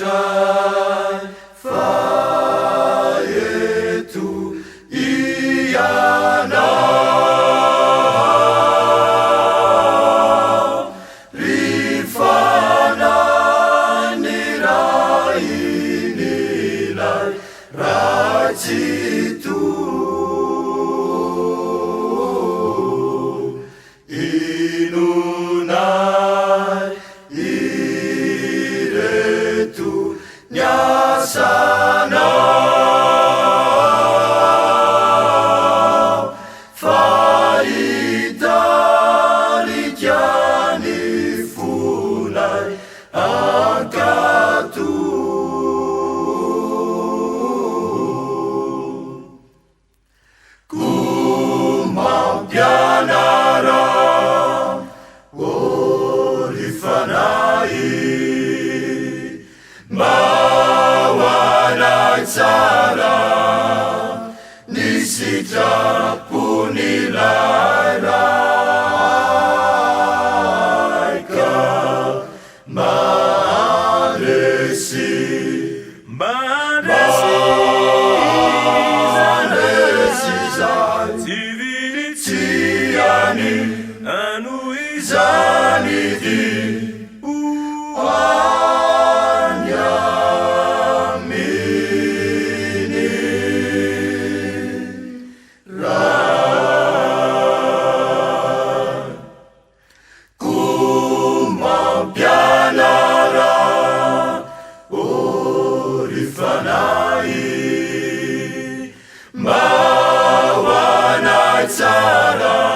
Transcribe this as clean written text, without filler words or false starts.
Fantachai faetu iana rifana nirainilai racitu inunai iretu nyasana faitalikiani funai angkatu kumampianara orifanai mawanai tsara ny sitrapon'ilay raika mandresy zay tsy any anoizany dy any aminy ray kumampianara orifanai mawanai tsara